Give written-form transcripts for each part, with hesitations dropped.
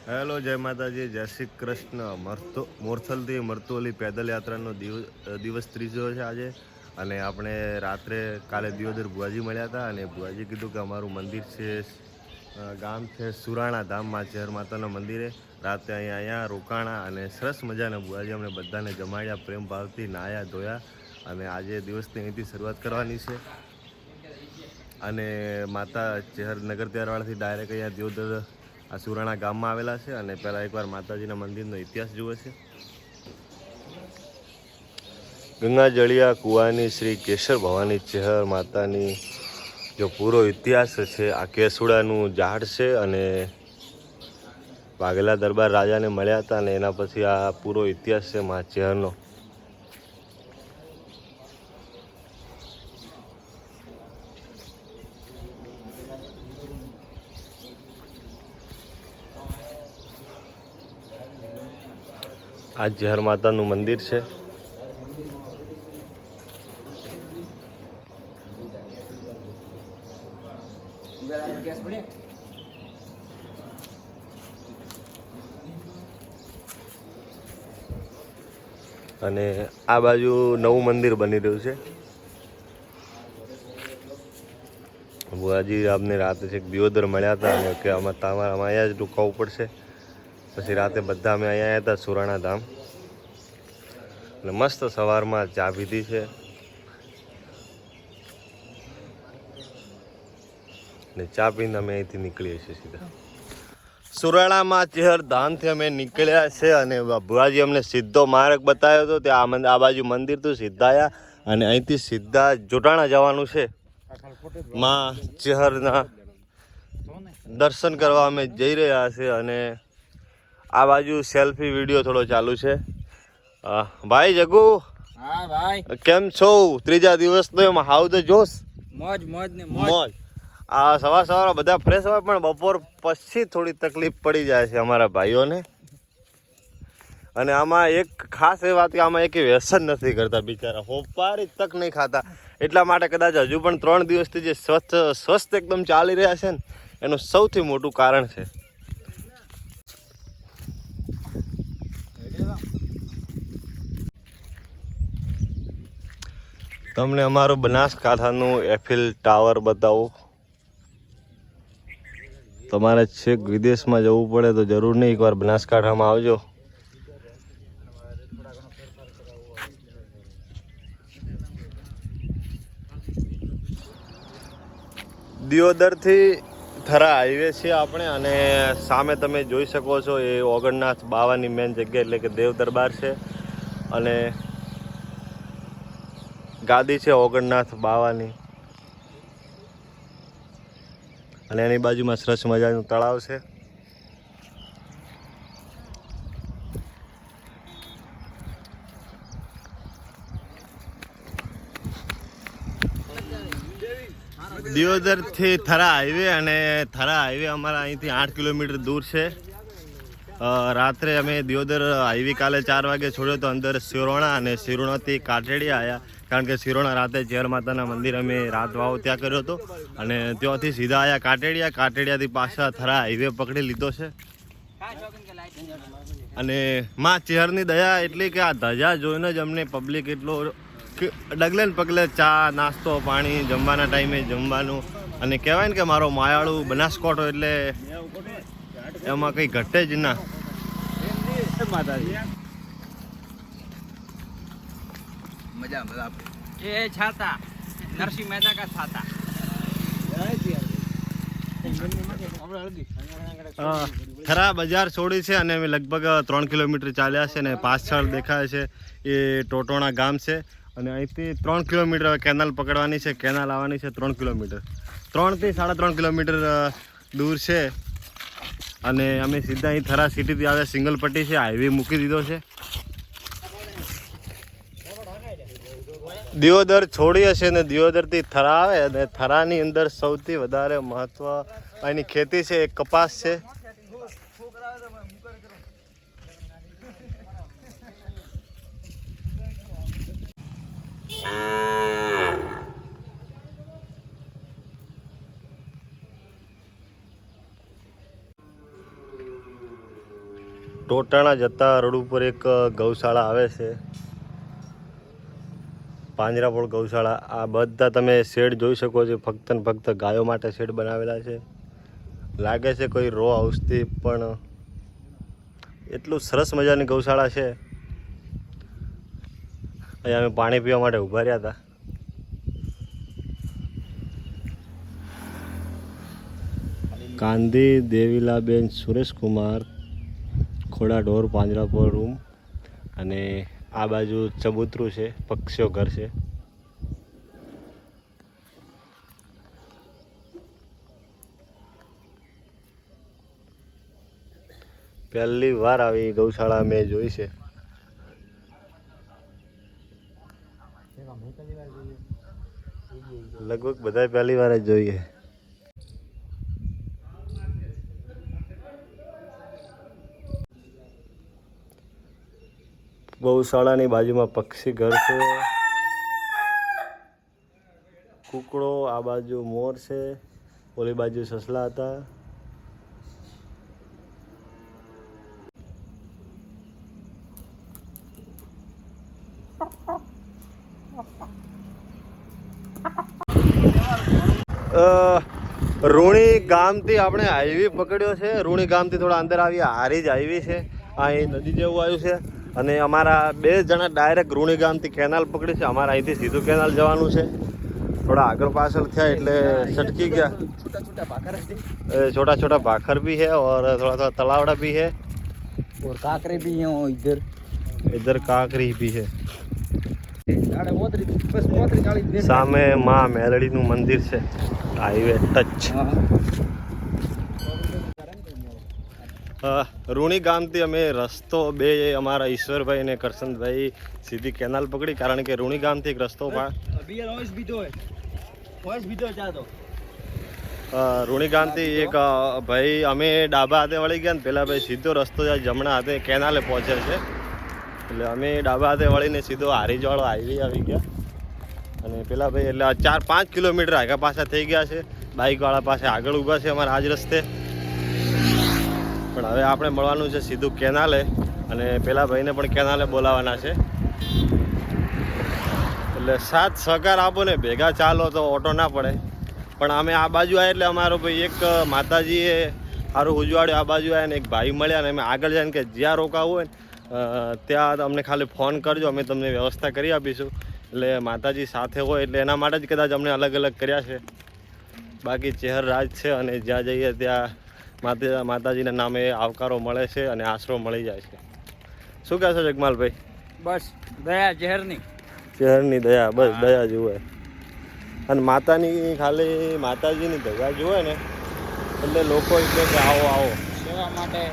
Hello, જય માતાજી, જય શ્રી કૃષ્ણ. મોરથલથી મરતોલી પેદલ યાત્રાનો દિવસ ત્રીજો છે આજે. અને આપણે રાત્રે કાલે દિયોદર ભુવાજી મળ્યા હતા અને ભુવાજી કીધું કે અમારું મંદિર છે, ગામ છે સુરાણા ધામમાં ચેહર માતાના મંદિરે. રાતે અહીંયા રોકાણા અને સરસ મજાના ભુવાજી અમને બધાને જમાડ્યા, પ્રેમ ભાવથી નાહ્યા ધોયા. અને આજે દિવસની અહીંથી શરૂઆત કરવાની છે. અને માતા ચેહર નગર ત્યારવાળાથી ડાયરેક્ટ અહીંયા દિયોદર આ સુરાણા ગામમાં આવેલા છે. અને પહેલાં એકવાર માતાજીના મંદિરનો ઇતિહાસ જુએ છે. ગંગાજળિયા કુવાની શ્રી કેશર ભવાની ચેહર માતાની જો પૂરો ઇતિહાસ છે. આ કેસુડાનું ઝાડ છે અને વાઘેલા દરબાર રાજાને મળ્યા હતા અને એના પછી આ પૂરો ઇતિહાસ છે મા ચેહરનો. આ ચેહર માતાનું મંદિર છે. અને આ બાજુ નવું મંદિર બની રહ્યું છે. બુઆજી આપને રાતે છે દિયોદર મળ્યા હતા અને કે આમાં તમારે અહીંયા જ રોકાવું પડશે. પછી રાતે બધા અમે અહીંયા આવ્યા હતા સુરાણા ધામ. અને મસ્ત સવારમાં ચા પીધી છે ને ચા પીને અમે અહીંથી નીકળીએ છીએ સીધા સુરાણામાં ચેહર ધામથી અમે નીકળ્યા છે. અને ભુવાજી અમને સીધો માર્ગ બતાવ્યો હતો. ત્યાં આ બાજુ મંદિર તો સીધા આવ્યા અને અહીંથી સીધા જોટાણા જવાનું છે. માં ચેહરના દર્શન કરવા અમે જઈ રહ્યા છે. અને આ બાજુ સેલ્ફી વિડીયો થોડો ચાલુ છે. ભાઈ જગુ, હા ભાઈ, કેમ છો? ત્રીજા દિવસનો એમ હાવ તો જોશ, મોજ મોજ ને મોજ. આ સવાર બધા ફ્રેશ હોય પણ બપોર પછી થોડી તકલીફ પડી જાય છે અમારા ભાઈઓને. અને આમાં એક ખાસ એ વાત કે આમાં એક વ્યસન નથી કરતા બિચારા, હોપારી તક નહીં ખાતા. એટલા માટે કદાચ હજુ પણ 3 દિવસથી જે સ્વસ્થ એકદમ ચાલી રહ્યા છે ને એનું સૌથી મોટું કારણ છે. તમને અમારું બનાસકાંઠાનું એફિલ ટાવર બતાવું. તમારે છેક વિદેશમાં જવું પડે તો જરૂર નહીં, એકવાર બનાસકાંઠામાં આવજો. દિયોદરથી થરા હાઈવે છે આપણે. અને સામે તમે જોઈ શકો છો એ ઓગણનાથ બાવાની મેન જગ્યા એટલે કે દેવ દરબાર છે. અને ગાદી છે ઓગણનાથ બાવાની. અને એની બાજુમાં સરસ મજાનું તળાવ છે. દિયોદરથી થરા હાઈવે. અને થરા હાઈવે અમારા અહીંથી 8 કિલોમીટર દૂર છે. રાત્રે અમે દિયોદર હાઈવે કાલે 4 વાગે છોડ્યો તો અંદર સિરોણા, અને સિરોણાથી કાટેડિયા આવ્યા. કારણ કે સિરોણા રાતે ચેહર માતાના મંદિર અમે રાત વાવ ત્યાં કર્યો હતો. અને ત્યાંથી સીધા આવ્યા કાટેડિયા. કાટેડિયાથી પાછા થરા હાઈવે પકડી લીધો છે. અને માં ચેહરની દયા એટલી કે આ ધજા જોઈને જ અમને પબ્લિક એટલો ડગલે ને પગલે ચા નાસ્તો પાણી જમવાના ટાઈમે જમવાનું. અને કહેવાય ને કે મારો માયાળું બનાસકાંઠો એટલે એમાં કંઈ ઘટે જ ના. મજા ये छाता नरसिंह मेहता का छाता. થરા બજાર છોડી છે અને અમે લગભગ 3 કિલોમીટર ચાલ્યા છે. અને પાછળ દેખાય છે એ ટોટોણા ગામ છે. અને અહીંથી 3 કિલોમીટર કેનાલ પકડવાની છે. કેનાલ આવવાની છે 3 કિલોમીટર, 3 થી 3.5 કિલોમીટર દૂર છે. અને અમે સીધા અહીં થરા સિટીથી આવ્યા. સિંગલ પટ્ટી છે, હાઈવે મૂકી દીધો છે. દિયોદર છોડી હશે ને દિયોદરથી થરા આવે. અને થરાની અંદર સૌથી વધારે મહત્વ અહીંની ખેતી છે, એક કપાસ છે. ટોટાણા જતા રોડ ઉપર એક ગૌશાળા આવે છે, પાંજરાપોળ ગૌશાળા. આ બધા તમે શેડ જોઈ શકો છો, ફક્ત ને ફક્ત ગાયો માટે શેડ બનાવેલા છે. લાગે છે કોઈ રો હાઉસથી, પણ એટલું સરસ મજાની ગૌશાળા છે. અહીંયા અમે પાણી પીવા માટે ઊભા રહ્યા હતા. ગાંધી દેવીલાબેન સુરેશકુમાર, ખોડા ઢોર પાંજરાપોળ રૂમ, અને આ બાજુ ચબૂતરું છે, પક્ષીઓ ઘર છે. પહેલી વાર આવી ગૌશાળા મેં જોઈ છે. લગભગ બધા પહેલી વાર જ જોઈએ. ગૌશાળાની બાજુમાં પક્ષી ઘર છે, કૂકડો, આ બાજુ મોર છે, ઓલી બાજુ સસલા હતા. રૂણી ગામથી આપણે હાઈવે પકડ્યો છે. રૂણી ગામથી થોડા અંદર આવી હારીજ હાઈવે છે, અહીં નદી જેવું આવ્યું છે. અને અમારા 2 જણા ડાયરેક્ટ રૂણી ગામથી કેનાલ પકડી છે. અમારે અહીંથી સીધું કેનાલ જવાનું છે. થોડા આગળ પાછળ થયા એટલે સટકી ગયા. छोटा छोटा भाखर भी है और थोड़ा थोड़ा तलावड़ा भी है और काकरे भी हैं इधर इधर काकरी भी है. સામે માં મેલડીનું મંદિર છે, હાઈવે ટચ. રૂણી ગામથી અમે રસ્તો અમારા ઈશ્વરભાઈ અને કરશનભાઈ સીધી કેનાલ પકડી, કારણ કે રૂણી ગામથી એક રસ્તો રૂણી ગામથી એક ભાઈ અમે ડાબા હાથે વળી ગયા ને પેલા ભાઈ સીધો રસ્તો જાય જમણા હાથે કેનાલે પહોંચે છે. એટલે અમે ડાબા હાથે વળીને સીધો હારીજવાળો હાઈવે આવી ગયા. અને પેલા ભાઈ એટલે 4-5 કિલોમીટર આગળ પાછા થઈ ગયા છે. બાઇકવાળા પાસે આગળ ઊભા છે અમારા આજ રસ્તે. પણ હવે આપણે મળવાનું છે સીધું કેનાલે, અને પેલા ભાઈને પણ કેનાલે બોલાવવાના છે. એટલે સાથ સહકાર આપો ને, ભેગા ચાલો તો ઓટો ના પડે. પણ અમે આ બાજુ આવ્યા એટલે અમારો ભાઈ એક માતાજીએ સારું ઉજવાડ્યું. આ બાજુ આવ્યા ને એક ભાઈ મળ્યા, ને અમે આગળ જઈને કે જ્યાં રોકાવું હોય ને ત્યાં અમને ખાલી ફોન કરજો, અમે તમને વ્યવસ્થા કરી આપીશું. એટલે માતાજી સાથે હોય એટલે એના માટે જ કદાચ અમને અલગ અલગ કર્યા છે. બાકી ચહેર રાજ છે, અને જ્યાં જઈએ ત્યાં માતાજીના નામે આવકારો મળે છે અને આશરો મળી જાય છે. શું કહેશો જગમાલભાઈ? બસ દયા ચહેરની દયા, બસ દયા જુએ. અને માતાની ખાલી માતાજીની દયા જુએ ને એટલે લોકો એટલે કે આવો આવો સેવા માટે.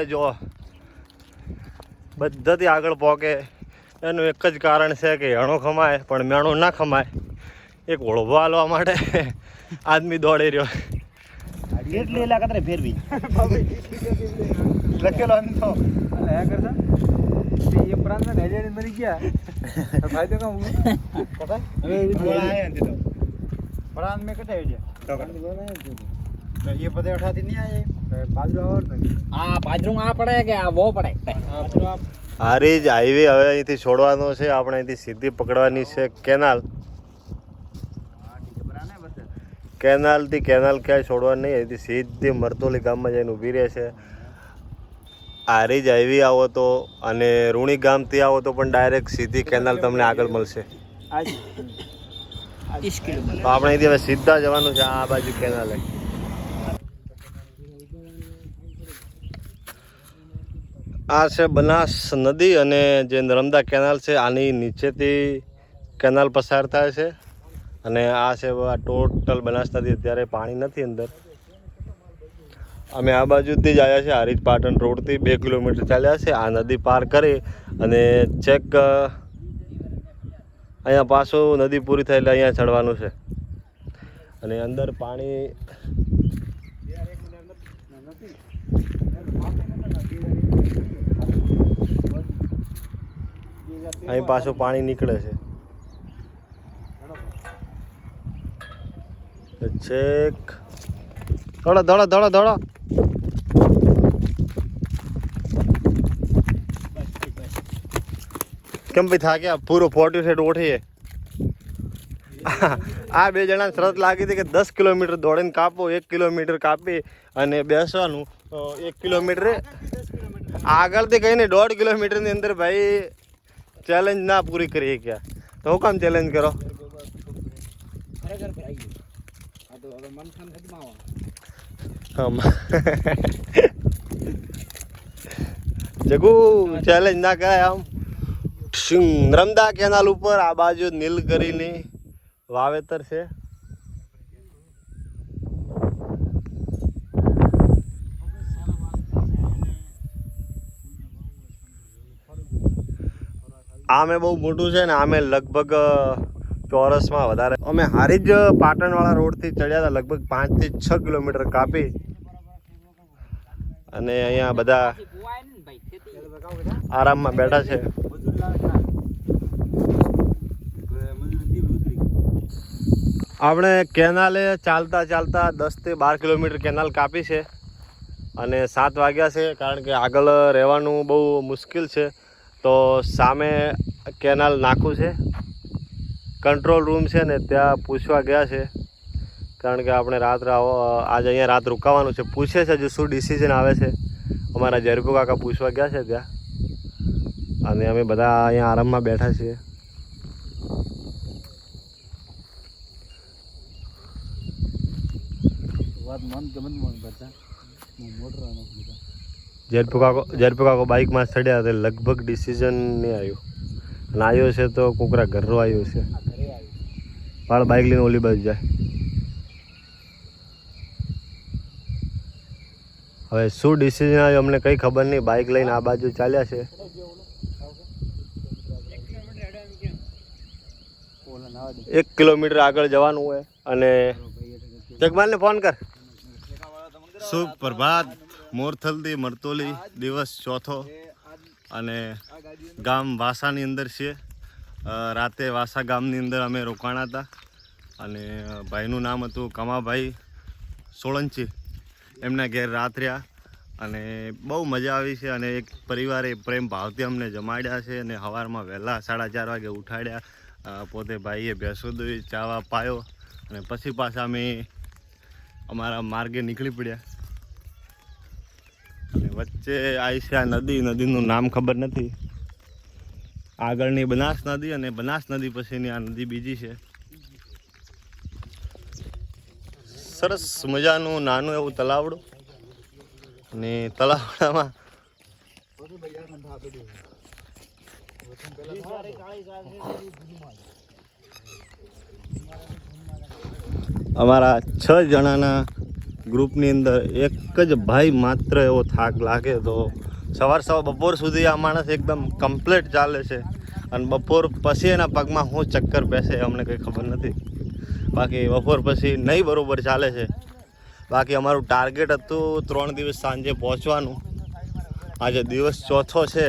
જો બધાથી આગળ પહોંચે એનું એક જ કારણ છે કે હેણો ખમાય પણ મેણું ના ખમાય. એક ઓળભો હાલવા માટે આદમી દોડી રહ્યો. કેટલી કતરે ફેરવી લખેલો અંતો ये प्रांत में नजर मरी गया भाई तो कहूं पता है बोला है अंत तो प्रांत में कटे है तो ये पते उठाती नहीं आए बाजू और हां बाजू आ पड़े કે આ वो पड़े હારીજ હાઈવે હવે અહીંથી છોડવાનો છે. આપણે અહીંથી સીધી પકડવાની છે કેનાલ. કેનાલથી કેનાલ ક્યાંય છોડવાની નહીં, અહીંથી સીધી મરતોલી ગામમાં જઈને ઊભી રહે છે. હારીજ હાઈવે આવો તો અને રૂણી ગામથી આવો તો પણ ડાયરેક્ટ સીધી કેનાલ તમને આગળ મળશે. 30 કિલોમીટર તો આપણે અહીંથી હવે સીધા જવાનું છે આ બાજુ કેનાલે. આ છે બનાસ નદી અને જે નર્મદા કેનાલ છે આની નીચેથી કેનાલ પસાર થાય છે અને આ છે ટોટલ બનાસ નદી. અત્યારે પાણી નથી અંદર. અમે આ બાજુથી જ આવ્યા છે હારીજ પાટણ રોડથી 2 કિલોમીટર ચાલ્યા છે. આ નદી પાર કરી અને ચેક અહીંયા પાછું નદી પૂરી થાય એટલે અહીંયા ચડવાનું છે અને અંદર પાણી અહીં પાછું પાણી નીકળે છે. ચેક થોડા ધોળા ધોળા ધોળા કેમ ભાઈ થાક્યા? પૂરો 40 સેટ ઉઠીએ. આ 2 જણા શરત લાગી હતી કે 10 કિલોમીટર દોડીને કાપો, 1 કિલોમીટર કાપી અને બેસવાનું. તો 1 કિલોમીટર આગળથી કહીને 1.5 કિલોમીટરની અંદર ભાઈ ચેલેન્જ ના પૂરી કરી ગયા. તો હું કામ ચેલેન્જ કરો? જગુ ચેલેન્જ ના કરાય. આમ નર્મદા કેનાલ ઉપર આ બાજુ નીલગીરીની વાવેતર છે. આમે બહુ મોટું છે ને આમે લગભગ ચોરસમાં વધારે. અમે હારીજ પાટણવાળા રોડથી ચડ્યા હતા લગભગ 5 થી 6 કિલોમીટર કાપી અને અહીંયા બધા આરામમાં બેઠા છે. આપણે કેનાલે ચાલતા ચાલતા 10 થી 12 કિલોમીટર કેનાલ કાપી છે અને 7 વાગ્યા છે. કારણ કે આગળ રહેવાનું બહુ મુશ્કેલ છે. તો સામે કેનાલ નાખું છે, કંટ્રોલ રૂમ છે ને ત્યાં પૂછવા ગયા છે. કારણ કે આપણે આજે અહીંયા રાત રોકાવાનું છે. પૂછે છે હજુ શું ડિસિઝન આવે છે. અમારા જરકુ કાકા પૂછવા ગયા છે ત્યાં અને અમે બધા અહીંયા આરામમાં બેઠા છીએ. જરપુ કાકો બાઇકમાં ચડ્યા તો લગભગ ડિસિઝન નહીં આવ્યું અને આવ્યો છે તો કોકરા ઘરનો આવ્યો છે. મારે બાઇક લઈને ઓલી બાજુ જાય. હવે શું ડિસિઝન આવ્યું અમને કંઈ ખબર નહીં. બાઇક લઈને આ બાજુ ચાલ્યા છે. 1 કિલોમીટર આગળ જવાનું હોય અને જગમાલને ફોન કર. સુપ્રભાત. મોરથલથી મરતોલી દિવસ ચોથો અને ગામ વાસાની અંદર છે. રાતે વાસા ગામની અંદર અમે રોકાણા હતા અને ભાઈનું નામ હતું કમાભાઈ સોળંકી. એમના ઘેર રાત રહ્યા અને બહુ મજા આવી છે અને એક પરિવારે પ્રેમ ભાવથી અમને જમાડ્યા છે અને સવારમાં વહેલા 4:30 વાગે ઉઠાડ્યા. પોતે ભાઈએ ભેંસો દોઈ ચાવા પાયો અને પછી પાછા અમે અમારા માર્ગે નીકળી પડ્યા. અને વચ્ચે આવી છે આ નદીનું નામ ખબર નથી. આગળની બનાસ નદી અને બનાસ નદી પછીની આ નદી બીજી છે. સરસ મજાનું નાનું એવું તલાવડું અને તલાવડામાં અમારા 6 જણાના ગ્રુપની અંદર એક જ ભાઈ માત્ર એવો થાક લાગે તો સવાર બપોર સુધી આ માણસ એકદમ કમ્પ્લીટ ચાલે છે અને બપોર પછી એના પગમાં શું ચક્કર બેસે અમને કંઈ ખબર નથી. બાકી બપોર પછી નહીં બરાબર ચાલે છે. બાકી અમારું ટાર્ગેટ હતું 3 દિવસ સાંજે પહોંચવાનું. આજે દિવસ ચોથો છે.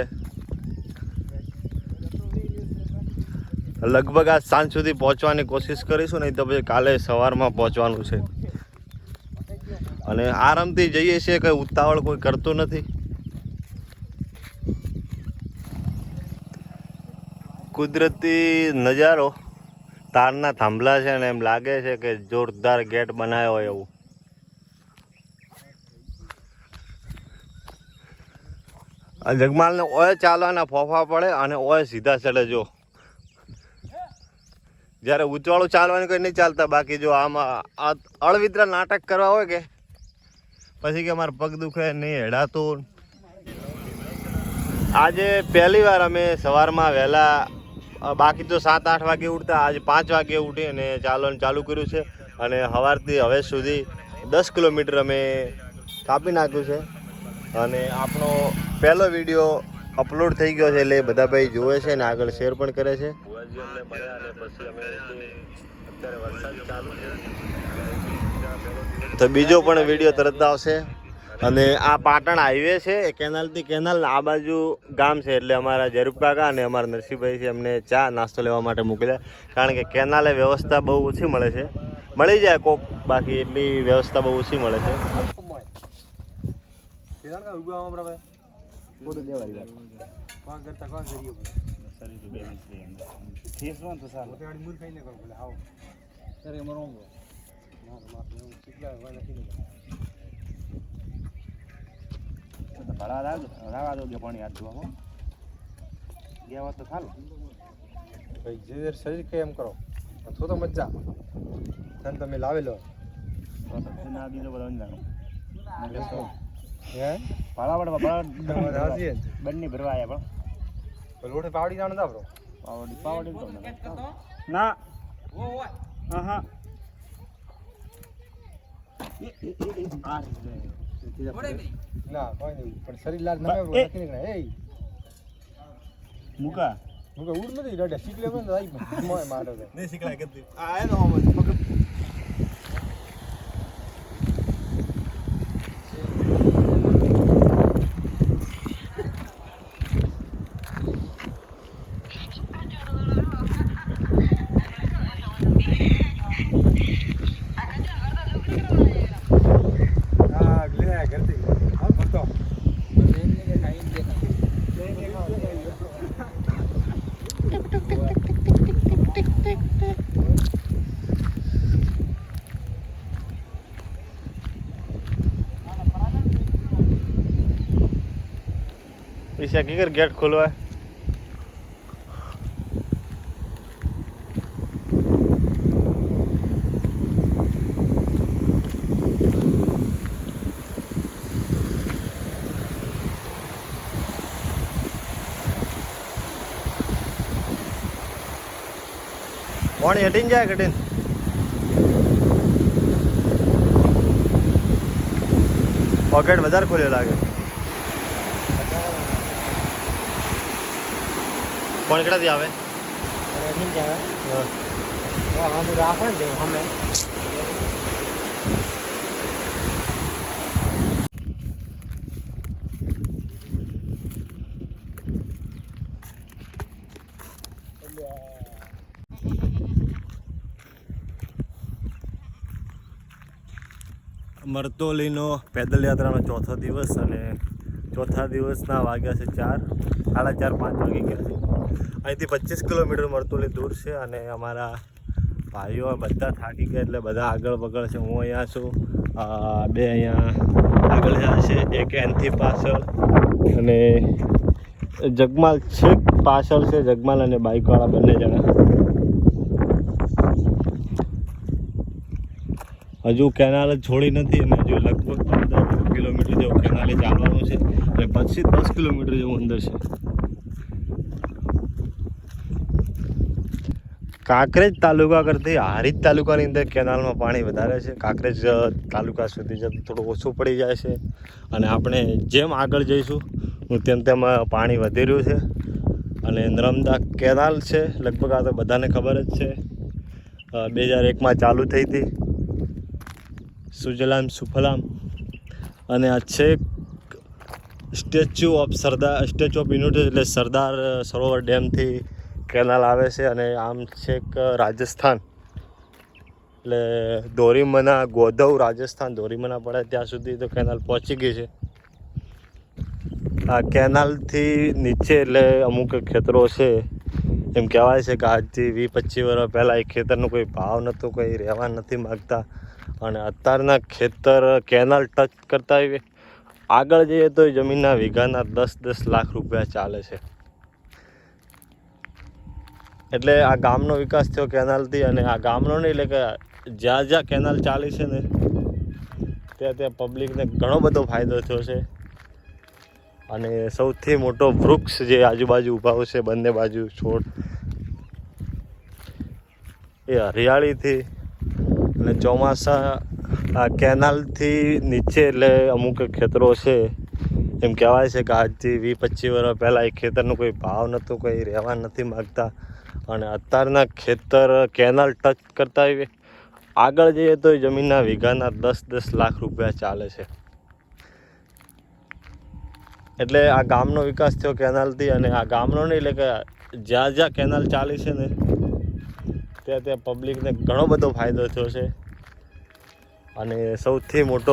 લગભગ આજ સાંજ સુધી પહોંચવાની કોશિશ કરીશું, નહીં તો પછી કાલે સવારમાં પહોંચવાનું છે. અને આરામથી જઈએ છીએ, કંઈ ઉતાવળ કોઈ કરતું નથી. કુદરતી નજારો, તારના થાંભલા છે ને એમ લાગે છે કે જોરદાર ગેટ બનાવ્યો હોય એવું. આ જગમાલને ઓય ચાલવાના ફોફા પડે અને ઓય સીધા ચડે. જો જ્યારે ઊંચવાળું ચાલવાનું કંઈ નહીં ચાલતા. બાકી જો આમાં અળવિતરા નાટક કરવા હોય કે પછી કે મારા પગ દુખે નહીં હેડાતું. આજે પહેલી વાર અમે સવારમાં વહેલા બાકી તો 7-8 વાગે ઉઠતા, આજે 5 વાગે ઉઠી અને ચાલવાનું ચાલુ કર્યું છે. અને સવારથી હવે સુધી 10 કિલોમીટર અમે કાપી નાખ્યું છે. અને આપણો પહેલો વિડીયો અપલોડ થઈ ગયો છે, એટલે બધા ભાઈ જોવે છે અને આગળ શેર પણ કરે છે. તો બીજો પણ વિડીયો તરત આવશે. અને આ પાટણ હાઈવે છે, કેનાલથી કેનાલ આ બાજુ ગામ છે, એટલે અમારા જયરૂપ કાકા અને અમારા નરસિંહભાઈ છે, એમને ચા નાસ્તો લેવા માટે મોકલ્યા. કારણ કે કેનાલે વ્યવસ્થા બહુ ઓછી મળે છે, મળી જાય કોક, બાકી એટલી વ્યવસ્થા બહુ ઓછી મળે છે. પાણી હાથ ધોવા ગયા તો ચાલો ભાઈ, જે શરીર કે એમ કરો તો મજા તમે લાવેલો બીજો બધો હે બંને ભરવા આવ્યા પણ લોઠે પાવડી જાણ હતા બ્રો. પાવડી ના હા ના કોઈ નહીં, પણ શરીર લાલ નમે બ્રો નથી નીકળે. એ મુકા ઉડ નથી ડડે શીખ લે તો આઈ મોય મારો છે નહીં શીખલાય કે આ તો પકડ. ईशा की कर गेट खोलो है. पानी हटिन जाए कटिन पॉकेट बाजार खोले लागे. કોણ કેટલાથી આવે? મરતોલીનો પેદલ યાત્રાનો ચોથો દિવસ, અને ચોથા દિવસના વાગ્યા છે 4, 4:30, 5 વાગી ગયા છે. અહીંથી 25 કિલોમીટર મરતોલી દૂર છે. અને અમારા ભાઈઓ બધા થાકી ગયા, એટલે બધા આગળ બગળ છે. હું અહીંયા છું, બે અહીંયા આગળ જાય છે, એક એનથી પાછળ, અને જગમાલ છેક પાછળ છે. જગમાલ અને બાઇકવાળા બંને જણા. હજુ કેનાલ જ છોડી નથી, અને હજુ લગભગ 15 કિલોમીટર જેવું કેનાલે ચાલવાનું છે, અને પછી 10 કિલોમીટર જેવું અંદર છે. કાંકરેજ તાલુકા કરતી હારીજ તાલુકાની અંદર કેનાલમાં પાણી વધારે છે. કાંકરેજ તાલુકા સુધી જતું થોડું ઓછું પડી જાય છે, અને આપણે જેમ આગળ જઈશું તેમ તેમ પાણી વધી રહ્યું છે. અને નર્મદા કેનાલ છે, લગભગ આ તો બધાને ખબર જ છે, 2001માં ચાલુ થઈ હતી, સુજલામ સુફલામ. અને આ છેક સ્ટેચ્યુ ઓફ યુનિટી, એટલે સરદાર સરોવર ડેમથી કેનાલ આવે છે. અને આમ છેક રાજસ્થાન, એટલે દોરીમના, ગોધવ રાજસ્થાન, દોરીમના પડે ત્યાં સુધી તો કેનાલ પહોંચી ગઈ છે. આ કેનાલથી નીચે એટલે અમુક ખેતરો છે, એમ કહેવાય છે કે આજથી 20-25 વર્ષ પહેલાં એ ખેતરનો કોઈ ભાવ નહોતો, કોઈ રહેવા નથી માગતા. અને અત્યારના ખેતર કેનાલ ટચ કરતા આગળ જઈએ તો જમીનના વીઘાના 10-10 લાખ રૂપિયા ચાલે છે. એટલે આ ગામનો વિકાસ થયો કેનાલથી. અને આ ગામનો નહીં, એટલે કે જ્યાં જ્યાં કેનાલ ચાલી છે ને ત્યાં ત્યાં પબ્લિકને ઘણો બધો ફાયદો થયો છે. અને સૌથી મોટો વૃક્ષ જે આજુબાજુ ઊભા છે બંને બાજુ છોડ એ હરિયાળીથી અને ચોમાસા આ કેનાલથી નીચે એટલે અમુક ખેતરો છે એમ કહેવાય છે કે આજથી 20-25 વર્ષ પહેલાં એ ખેતરનો કોઈ ભાવ નહોતો, કોઈ રહેવા નથી માગતા. અને અત્યારના ખેતર કેનાલ ટચ કરતા આગળ જઈએ તો જમીનના વીઘાના 10-10 લાખ રૂપિયા ચાલે છે. એટલે આ ગામનો વિકાસ થયો કેનાલથી. અને આ ગામનો નહીં એટલે કે જ્યાં જ્યાં કેનાલ ચાલી છે ને ત્યાં ત્યાં પબ્લિકને ઘણો બધો ફાયદો થયો છે. અને સૌથી મોટો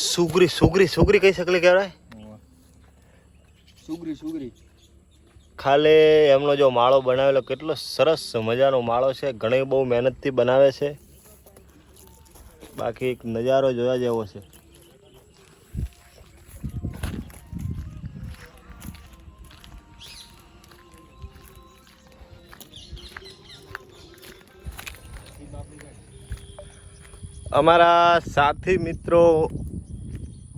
સુગરી સુગરી સુગરી કઈ શકલી કહેવાય, સુગરી ખાલી એમનો જો માળો બનાવેલો કેટલો સરસ મજાનો માળો છે. ઘણી બહુ મહેનતથી બનાવે છે. બાકી એક નજારો જોવા જેવો છે. અમારા સાથી મિત્રો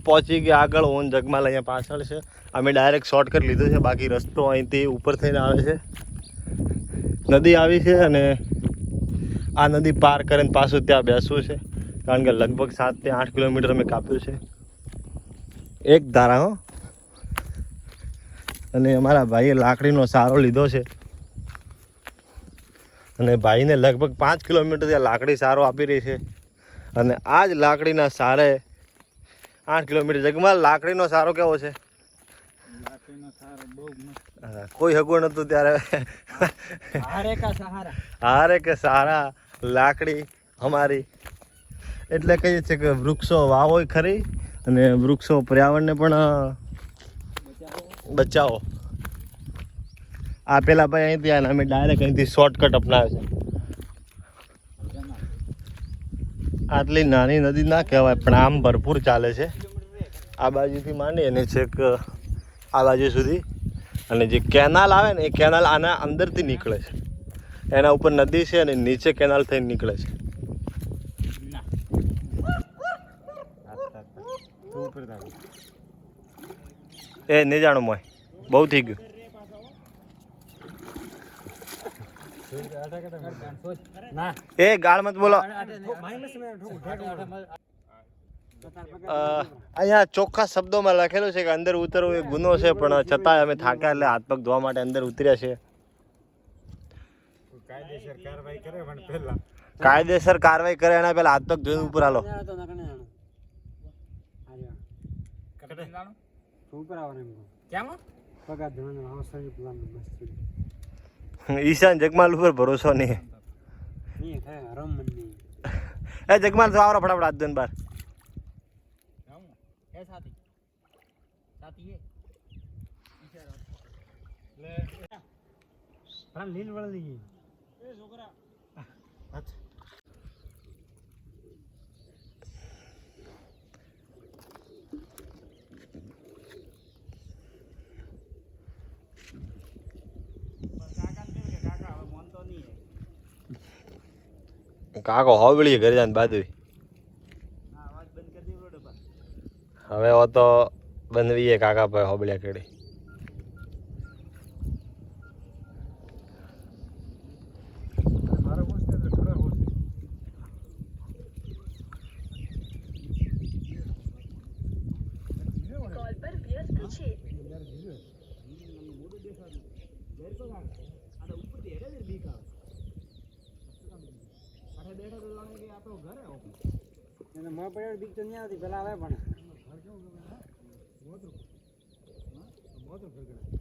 પહોંચી ગયા આગળ. ઓન જગમાલ અહીંયા પાછળ છે. અમે ડાયરેક્ટ શોર્ટકટ લીધું છે. બાકી રસ્તો અહીંથી ઉપર થઈને આવે છે. નદી આવી છે અને આ નદી પાર કરીને પાછું ત્યાં બેસવું છે. કારણ કે લગભગ 7 થી 8 કિલોમીટર અમે કાપ્યું છે એક ધારા હો. અને અમારા ભાઈએ લાકડીનો સહારો લીધો છે અને ભાઈને લગભગ 5 કિલોમીટર ત્યાં લાકડી સહારો આપી રહી છે. અને આ જ લાકડીના સહારે 8 કિલોમીટર. જગમાં લાકડીનો સહારો કેવો છે? કોઈ હગું નતું ત્યારે હારે કે સહારા લાકડી અમારી. એટલે કહીએ છીએ કે વૃક્ષો વાવો ખરી અને વૃક્ષો પર્યાવરણને પણ બચાવો. આ પેલા ભાઈ અહીંથી અને અમે ડાયરેક્ટ અહીંથી શોર્ટકટ અપનાવે છે. આટલી નાની નદી ના કહેવાય પણ આમ ભરપૂર ચાલે છે. આ બાજુથી માંડી અને છેક આ બાજુ સુધી. અને જે કેનાલ આવે ને એ કેનાલ આના અંદરથી નીકળે છે. એના ઉપર નદી છે અને નીચે કેનાલ થઈને નીકળે છે. એ નહીં જાણું મોય બહુ થઈ ગયું. એ ગાળ મત બોલો. અહીંયા ચોખ્ખા શબ્દોમાં લખેલું છે કે અંદર ઉતરવું એ ગુનો છે, પણ છતાંય અમે થાક્યા એટલે હાથ પગ ધોવા માટે અંદર ઉતર્યા છે. કાયદેસર કાર્યવાહી કરે એના પહેલા હાથ પગ ધોઈને ઉપર હાલો. ઈશાન જગમાલ ઉપર ભરોસો નહીં. એ જગમાલ તો આવરો ફટાફટ હાથ ધોઈને બહાર. કાકો હોબળી ઘરે જાય બાજુ. હવે તો બનવીએ કાકા ભાઈ હોબળ્યા કેડી.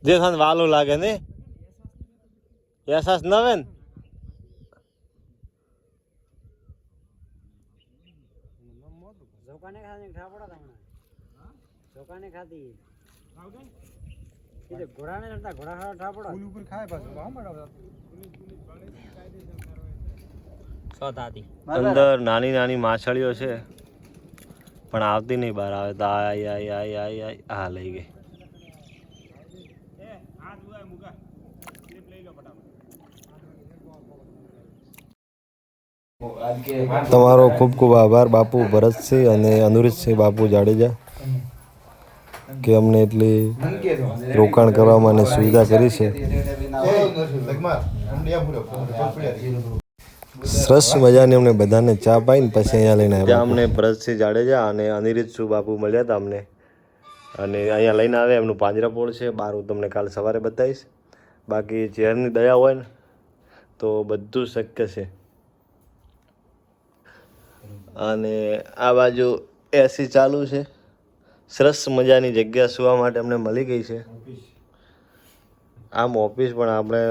જે સાન વાલું લાગે ને અહેસાસ ન આવે ને. અંદર નાની નાની માછલીઓ છે પણ આવતી નહીં બહાર. આવે તો આ લઈ ગઈ. તમારો ખૂબ ખૂબ આભાર બાપુ ભરતસિંહ અને અનુરીતસિંહ બાપુ જાડેજા. કે અમને એટલી રોકાણ કરવામાં અને સુવિધા કરી છે. સરસ મજાની અમને બધાને ચા પાઈને પછી અહીંયા લઈને આવ્યા. ત્યાં અમને ભરતસિંહ જાડેજા અને અનિરુદ્ધ સુ બાપુ મળ્યા હતા અમને, અને અહીંયા લઈને આવ્યા. એમનું પાંજરાપોળ છે બહાર, હું તમને કાલ સવારે બતાવીશ. બાકી ઝેરની દયા હોય ને તો બધું શક્ય છે. અને આ બાજુ એસી ચાલુ છે. સરસ મજાની જગ્યા સુવા માટે અમને મળી ગઈ છે. આમ ઓફિસ પણ આપણે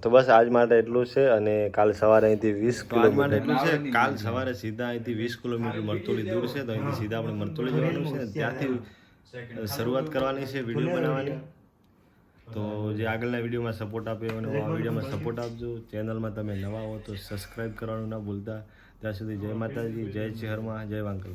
તો બસ આજ માટે એટલું છે. અને કાલ સવારે અહીંથી 20 કિલોમીટર એટલું છે. કાલ સવારે સીધા અહીંથી 20 કિલોમીટર મરતોલી દૂર છે, તો અહીંથી સીધા આપણે મરતોલી જવાનું છે. ત્યાંથી શરૂઆત કરવાની છે વિડીયો બનાવવાની. તો જે આગળના વિડીયોમાં સપોર્ટ આપ્યો અને આ વિડીયોમાં સપોર્ટ આપજો. ચેનલમાં તમે નવા હો તો સબસ્ક્રાઈબ કરવાનું ના ભૂલતા. ત્યાં સુધી જય માતાજી, જય શ્રી હરમાં, જય વાંકલ.